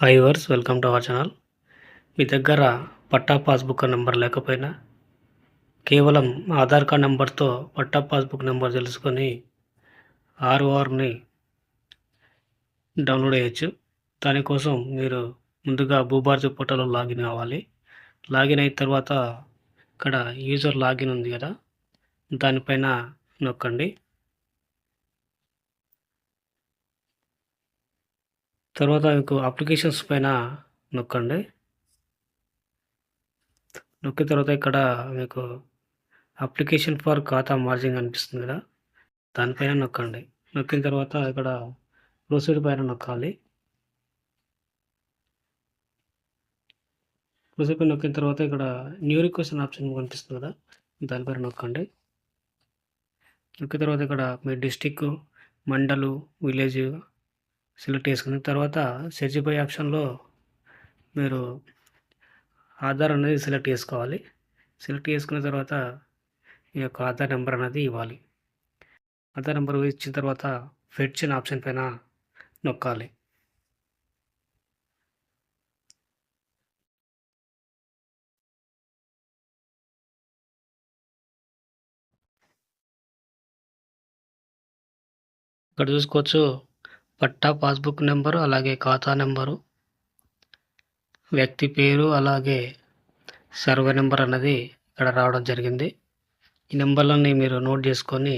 Hi viewers, welcome to our channel. మీ దగ్గర పట్టా పాస్‌బుక్ నంబర్ లేకపోయినా, కేవలం ఆధార్ కార్డ్ నంబర్‌తో పట్టా పాస్‌బుక్ నంబర్ తెలుసుకొని ఆర్ఓఆర్‌ని డౌన్‌లోడ్ చేయొచ్చు. దానికోసం మీరు ముందుగా భూభారతి పోర్టల్‌లో లాగిన్ కావాలి. లాగిన్ అయిన తర్వాత ఇక్కడ యూజర్ లాగిన్ ఉంది కదా! దానిపైన నొక్కండి. తర్వాత మీకు అప్లికేషన్స్ పైన నొక్కండి. నొక్కిన తర్వాత ఇక్కడ మీకు అప్లికేషన్ ఫర్ ఖాతా మార్జింగ్ అనిపిస్తుంది కదా! దానిపైన నొక్కండి. నొక్కిన తర్వాత ఇక్కడ ప్రొసీడ్ పైన నొక్కాలి. ప్రొసీడ్ పైన నొక్కిన తర్వాత ఇక్కడ న్యూ రిక్వెస్ట్ అనే ఆప్షన్ కనిపిస్తుంది కదా! దానిపైన నొక్కండి. నొక్కిన తర్వాత ఇక్కడ మీ డిస్ట్రిక్ట్, మండలు, విలేజ్ సెలెక్ట్ చేసుకున్న తర్వాత సెర్చ్ బై ఆప్షన్‌లో మీరు ఆధార్ అనేది సెలెక్ట్ చేసుకోవాలి. సెలెక్ట్ చేసుకున్న తర్వాత మీ యొక్క ఆధార్ నెంబర్ అనేది ఇవ్వాలి. ఆధార్ నెంబర్ ఇచ్చిన తర్వాత ఫెచ్ అనే ఆప్షన్ పైన నొక్కాలి. ఇక్కడ చూసుకోవచ్చు పట్టా పాస్‌బుక్ నెంబరు, అలాగే ఖాతా నెంబరు, వ్యక్తి పేరు, అలాగే సర్వే నెంబర్ అన్నది ఇక్కడ రావడం జరిగింది. ఈ నెంబర్‌లన్నీ మీరు నోట్ చేసుకొని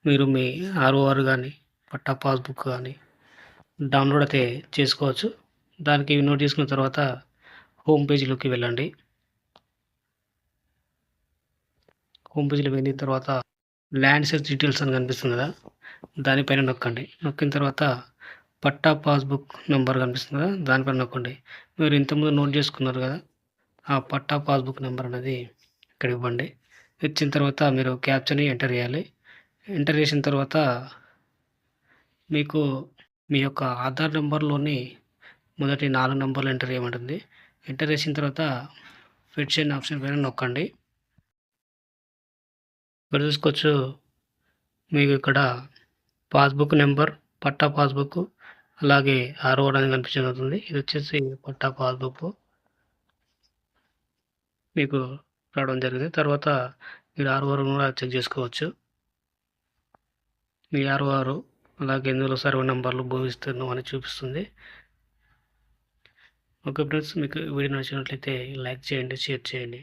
మీరు మీ ఆర్ఓఆర్ గానీ, పట్టా పాస్‌బుక్ గానీ డౌన్‌లోడ్ అయితే చేసుకోవచ్చు. దానికి నోట్ చేసుకున్న తర్వాత హోమ్ పేజ్‌లోకి వెళ్ళండి. హోమ్ పేజ్‌లో వెళ్ళిన తర్వాత ల్యాండ్ సెర్చ్ డీటెయిల్స్ అని కనిపిస్తుంది కదా! దానిపైన నొక్కండి. నొక్కిన తర్వాత పట్టా పాస్‌బుక్ నంబర్ కనిపిస్తుంది కదా! దానిపైన నొక్కండి. మీరు ఇంతకుముందు నోట్ చేసుకున్నారు కదా! ఆ పట్టా పాస్‌బుక్ నంబర్ అనేది ఇక్కడ ఇవ్వండి. ఇచ్చిన తర్వాత మీరు క్యాప్చాని ఎంటర్ చేయాలి. ఎంటర్ చేసిన తర్వాత మీకు మీ యొక్క ఆధార్ నంబర్‌లోని మొదటి 4 నంబర్లు ఎంటర్ చేయమంటుంది. ఎంటర్ చేసిన తర్వాత ఫెచ్ అనే ఆప్షన్ పైన నొక్కండి. ఇక్కడ చూసుకోవచ్చు మీకు ఇక్కడ పాస్‌బుక్ నెంబర్, పట్టా పాస్‌బుక్, అలాగే ఆర్ఓ అనేది కనిపించబోతుంది. ఇది వచ్చేసి పట్టా పాస్‌బుక్ మీకు రావడం జరిగింది. తర్వాత మీరు ఆర్ఓఆర్ కూడా చెక్ చేసుకోవచ్చు. మీ ఆర్ఓఆర్ అలాగే ఇందులో సర్వే నంబర్లు, భూ విస్తీర్ణం అని చూపిస్తుంది. ఓకే ఫ్రెండ్స్, మీకు వీడియో నచ్చినట్లయితే లైక్ చేయండి, షేర్ చేయండి.